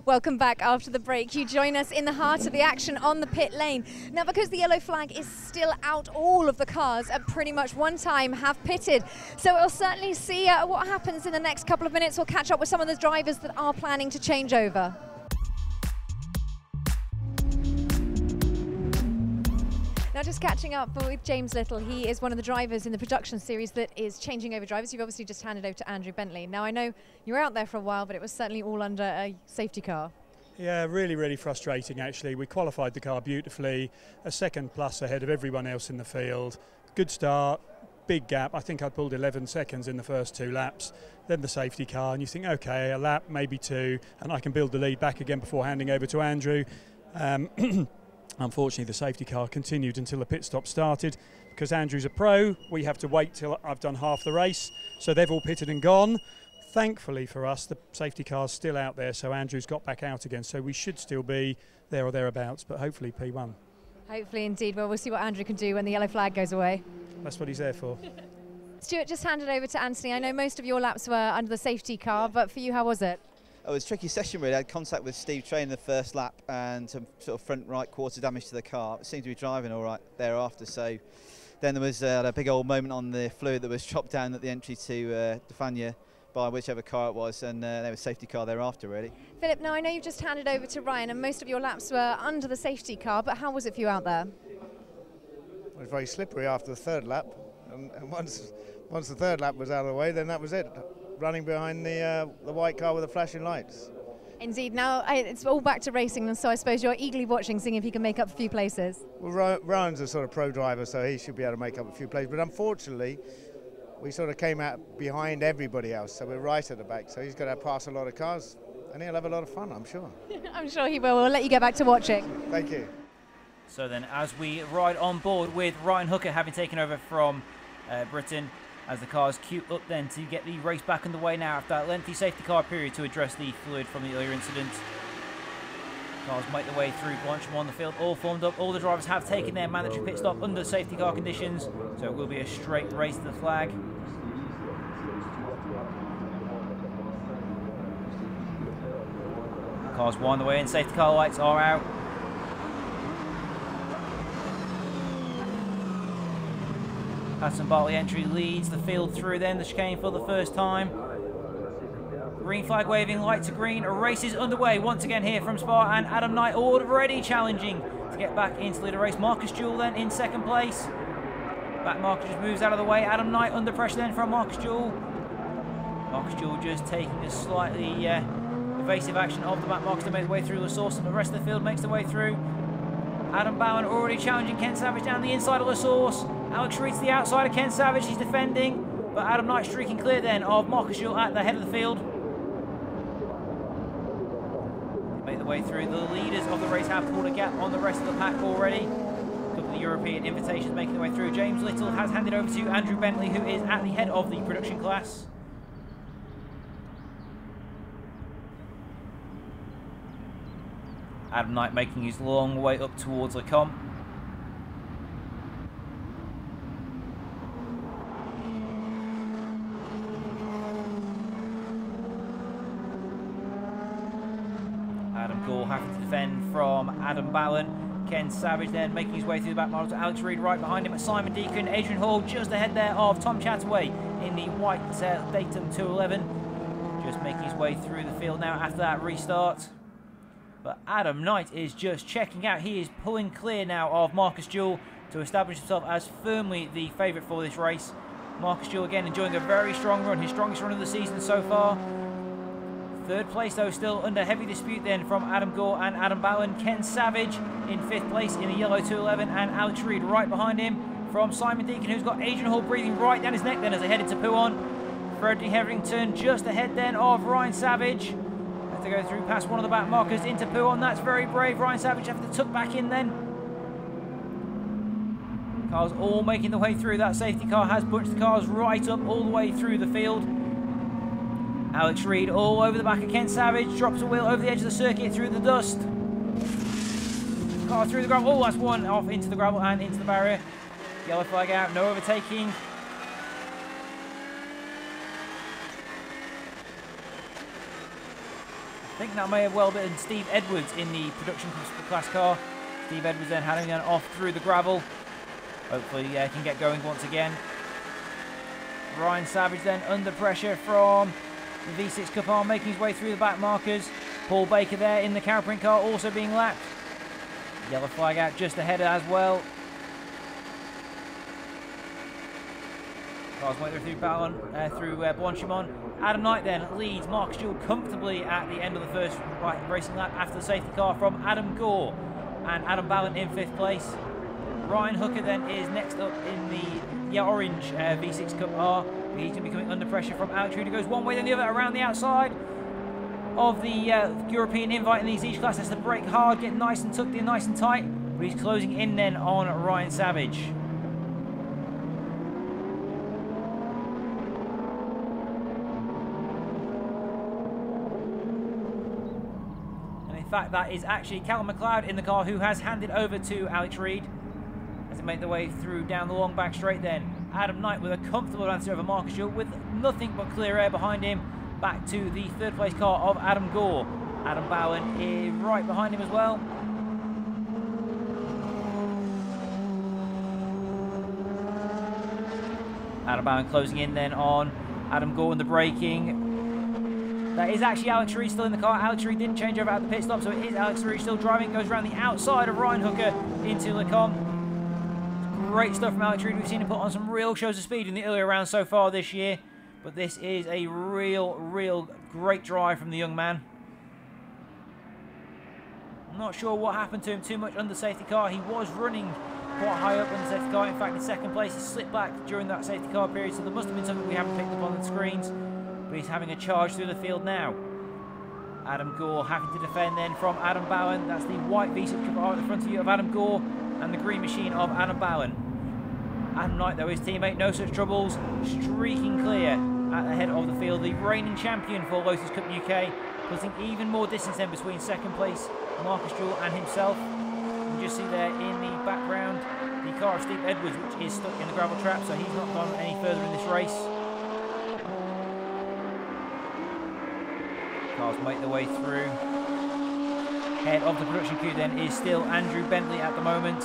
Welcome back after the break. You join us in the heart of the action on the pit lane. Now, because the yellow flag is still out, all of the cars at pretty much one time have pitted. So we'll certainly see what happens in the next couple of minutes. We'll catch up with some of the drivers that are planning to change over. Now, just catching up with James Little. He is one of the drivers in the production series that is changing over drivers. You've obviously just handed over to Andrew Bentley. Now, I know you were out there for a while, but it was certainly all under a safety car. Yeah, really frustrating actually. We qualified the car beautifully, a second plus ahead of everyone else in the field. Good start, big gap. I think I pulled 11 seconds in the first 2 laps. Then the safety car, and you think, okay, a lap, maybe 2, and I can build the lead back again before handing over to Andrew. Unfortunately, the safety car continued until the pit stop started. Because Andrew's a pro, we have to wait till I've done half the race. So they've all pitted and gone. Thankfully for us, the safety car's still out there, so Andrew's got back out again. So we should still be there or thereabouts, but hopefully P1. Hopefully indeed. Well, we'll see what Andrew can do when the yellow flag goes away. That's what he's there for. Stuart, just handed over to Anthony. I know most of your laps were under the safety car, but for you, how was it? It was a tricky session really. I had contact with Steve Train in the first lap and some sort of front right quarter damage to the car. It seemed to be driving all right thereafter. So then there was a big old moment on the fluid that was chopped down at the entry to Defania by whichever car it was, and there was a safety car thereafter really. Philip, now I know you've just handed over to Ryan and most of your laps were under the safety car, but how was it for you out there? It was very slippery after the third lap, and once the third lap was out of the way, then that was it. Running behind the white car with the flashing lights. Indeed. Now it's all back to racing, and so I suppose you're eagerly watching, seeing if he can make up a few places. Well, Ryan's a sort of pro driver, so he should be able to make up a few places. But unfortunately, we sort of came out behind everybody else, so we're right at the back. So he's going to pass a lot of cars, and he'll have a lot of fun, I'm sure. I'm sure he will. We'll let you get back to watching. Thank you. So then, as we ride on board with Ryan Hooker having taken over from Britain, as the cars queue up then to get the race back underway now after that lengthy safety car period to address the fluid from the earlier incident. Cars make their way through Blanchard on the field, all formed up. All the drivers have taken their mandatory pit stop under safety car conditions, so it will be a straight race to the flag. Cars wind the way in, safety car lights are out. Patterson Bartley entry leads the field through then the chicane for the first time. Green flag waving, light to green. A race is underway once again here from Spa, and Adam Knight already challenging to get back into the race. Marcus Jewell then in second place. Back Marcus just moves out of the way. Adam Knight under pressure then from Marcus Jewell. Marcus Jewell just taking a slightly evasive action of the back Marcus to make his way through the source, and the rest of the field makes their way through. Adam Bowen already challenging Ken Savage down the inside of the source. Alex Reed to the outside of Ken Savage, he's defending, but Adam Knight streaking clear then of Marcus Jewell at the head of the field. Make their way through. The leaders of the race have pulled a gap on the rest of the pack already. A couple of European invitations making their way through. James Little has handed over to Andrew Bentley, who is at the head of the production class. Adam Knight making his long way up towards Le Comte. Adam Gore having to defend from Adam Bowen. Ken Savage then making his way through the back model to Alex Reed right behind him. Simon Deacon, Adrian Hall just ahead there of Tom Chataway in the white Datum 211. Just making his way through the field now after that restart. But Adam Knight is just checking out. He is pulling clear now of Marcus Jewell to establish himself as firmly the favourite for this race. Marcus Jewell again enjoying a very strong run, his strongest run of the season so far. Third place though still under heavy dispute then from Adam Gore and Adam Bowen. Ken Savage in 5th place in a yellow 211, and Alex Reed right behind him from Simon Deacon, who's got Adrian Hall breathing right down his neck then as they head into Pouhon. Freddie Hetherington just ahead then of Ryan Savage. To go through past one of the back markers into Pouhon. That's very brave. Ryan Savage having to tuck back in then. Cars all making their way through. That safety car has bunched the cars right up all the way through the field. Alex Reed all over the back of Ken Savage. Drops a wheel over the edge of the circuit through the dust. Car through the gravel. Oh, that's one off into the gravel and into the barrier. Yellow flag out. No overtaking. think that may have well been Steve Edwards in the production class car. Steve Edwards then heading on off through the gravel. Hopefully can get going once again. Ryan Savage then under pressure from the V6 Cup R, making his way through the back markers. Paul Baker there in the Cowprint car also being lapped. Yellow flag out just ahead as well. Cars went through Ballon, through Blanchimont. Adam Knight then leads Marcus Jewell comfortably at the end of the first racing lap after the safety car from Adam Gore and Adam Ballon in 5th place. Ryan Hooker then is next up in the orange V6 Cup R. He's going to be coming under pressure from Alex Reid, who goes one way then the other around the outside of the European invite in these each class. Has to brake hard, get nice and tucked in, nice and tight. But he's closing in then on Ryan Savage. In fact, that is actually Callum McLeod in the car who has handed over to Alex Reid as they make their way through down the long back straight. Then Adam Knight with a comfortable advance over Marcus Jewell with nothing but clear air behind him, back to the 3rd place car of Adam Gore. Adam Bowen is right behind him as well. Adam Bowen closing in then on Adam Gore in the braking. That is actually Alex Reid still in the car. Alex Reid didn't change over at the pit stop, so it is Alex Reid still driving. Goes around the outside of Ryan Hooker into Lecombe. Great stuff from Alex Reid. We've seen him put on some real shows of speed in the earlier rounds so far this year. But this is a real great drive from the young man. I'm not sure what happened to him too much under safety car. He was running quite high up on the safety car. In fact, in 2nd place, he slipped back during that safety car period, so there must have been something we haven't picked up on the screens. But he's having a charge through the field now. Adam Gore having to defend then from Adam Bowen. That's the white V6 Cup R at the front of you of Adam Gore and the green machine of Adam Bowen. Adam Knight, though, his teammate, no such troubles, streaking clear at the head of the field. The reigning champion for Lotus Cup UK, putting even more distance then between 2nd place Marcus Jewell and himself. You can just see there in the background the car of Steve Edwards, which is stuck in the gravel trap, so he's not gone any further in this race. Cars make their way through. Head of the production queue then is still Andrew Bentley at the moment.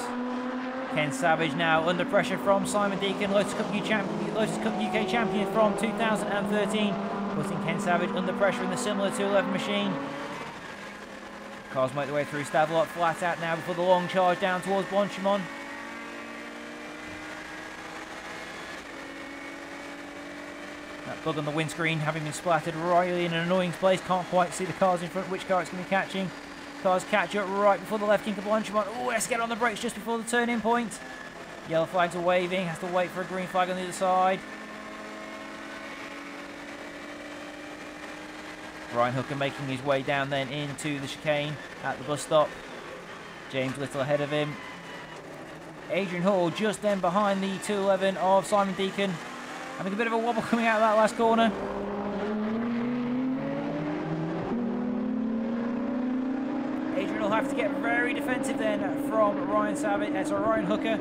Ken Savage now under pressure from Simon Deacon, Lotus Cup UK champion from 2013, putting Ken Savage under pressure in the similar 211 machine. Cars make their way through. Stavelot flat out now before the long charge down towards Blanchimont. That bug on the windscreen having been splattered really in an annoying place. Can't quite see the cars in front, which car it's going to be catching. Cars catch up right before the left kick of Blanchimont. Oh, has to get on the brakes just before the turn-in point. Yellow flags are waving, has to wait for a green flag on the other side. Ryan Hooker making his way down then into the chicane at the bus stop. James Little ahead of him. Adrian Hall just then behind the 211 of Simon Deacon. Having a bit of a wobble coming out of that last corner. Adrian will have to get very defensive then from Ryan Hooker.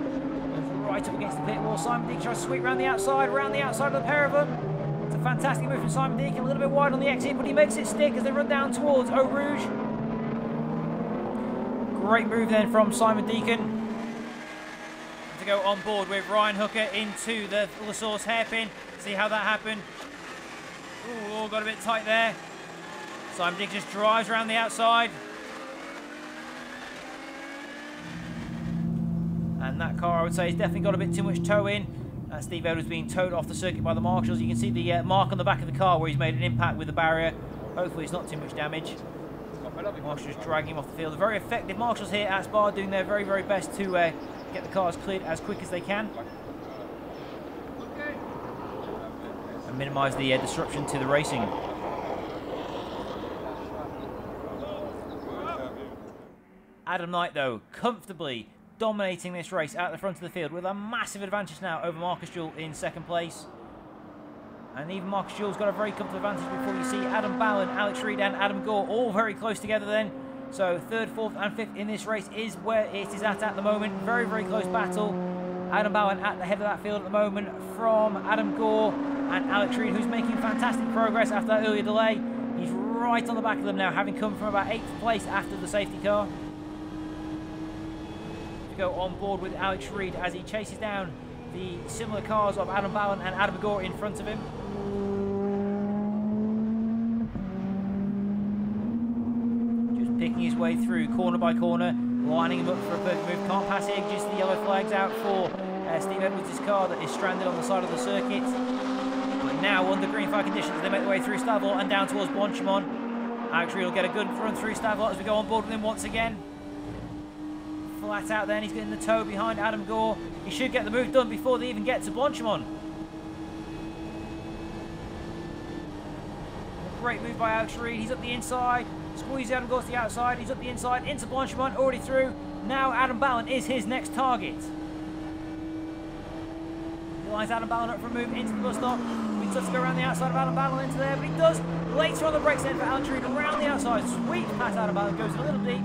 Right up against the pit wall. Simon Deacon tries to sweep around the outside of the pair of them. It's a fantastic move from Simon Deacon, a little bit wide on the exit, but he makes it stick as they run down towards Eau Rouge. Great move then from Simon Deacon. To go on board with Ryan Hooker into the La Source hairpin. See how that happened. Ooh, all got a bit tight there. Simon Deacon just drives around the outside. And that car, I would say, has definitely got a bit too much toe in. Steve Edwards being towed off the circuit by the marshals. You can see the mark on the back of the car where he's made an impact with the barrier. Hopefully it's not too much damage. Marshals dragging him off the field. Very effective marshals here at Spa, doing their very, very best to get the cars cleared as quick as they can. And minimise the disruption to the racing. Adam Knight, though, comfortably dominating this race at the front of the field with a massive advantage now over Marcus Jewell in 2nd place. And even Marcus Jewell's got a very comfortable advantage before you see Adam Bowen, Alex Reid and Adam Gore all very close together then. So 3rd, 4th and 5th in this race is where it is at the moment. Very, very close battle. Adam Bowen at the head of that field at the moment from Adam Gore and Alex Reid, who's making fantastic progress after that earlier delay. He's right on the back of them now, having come from about 8th place after the safety car. To go on board with Alex Reid as he chases down the similar cars of Adam Ballen and Adam Gore in front of him. Just picking his way through corner by corner, lining him up for a perfect move. Can't pass the edges, the yellow flag's out for Steve Edwards' car that is stranded on the side of the circuit. But now under green flag conditions, they make their way through Stavel and down towards Blanchimont. Alex Reid will get a good run through Stavel as we go on board with him once again. Flat out then, he's getting the toe behind Adam Gore. He should get the move done before they even get to Blanchimont. Great move by Alex Reid, he's up the inside. Squeeze Adam Gore to the outside, he's up the inside, into Blanchimont, already through. Now Adam Ballen is his next target. He lines Adam Ballen up for a move into the bus stop. He does go around the outside of Adam Ballen into there, but he does later on the brakes then for Alex Reid around the outside. Sweeps past Adam Ballen, goes a little deep,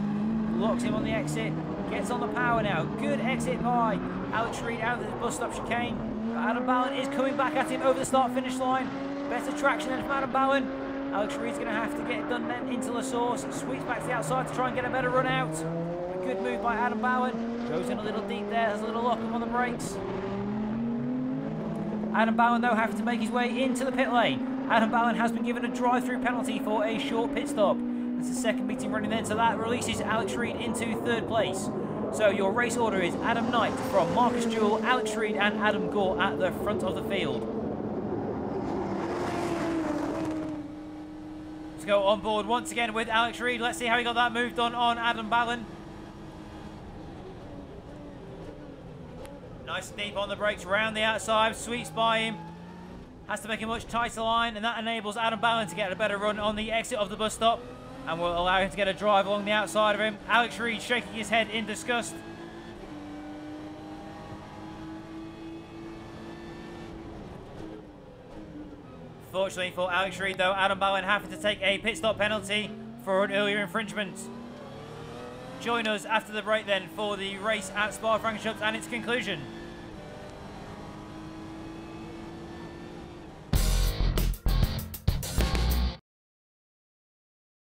locks him on the exit, gets on the power now. Good exit by Alex Reid out of the bus stop chicane. But Adam Ballen is coming back at him over the start-finish line. Better traction than from Adam Ballen. Alex Reid's going to have to get it done then into La Source. Sweeps back to the outside to try and get a better run out. A good move by Adam Ballen. Goes in a little deep there, has a little lock up on the brakes. Adam Ballen though having to make his way into the pit lane. Adam Ballen has been given a drive-through penalty for a short pit stop. It's the second meeting running then, so that releases Alex Reid into 3rd place. So your race order is Adam Knight from Marcus Jewell, Alex Reid and Adam Gore at the front of the field. Let's go on board once again with Alex Reid. Let's see how he got that move done on Adam Ballen. Nice and deep on the brakes, round the outside, sweeps by him. Has to make a much tighter line, and that enables Adam Ballen to get a better run on the exit of the bus stop, and will allow him to get a drive along the outside of him. Alex Reid shaking his head in disgust. Fortunately for Alex Reid though, Adam Ballen having to take a pit stop penalty for an earlier infringement. Join us after the break then for the race at Spa-Francorchamps and its conclusion.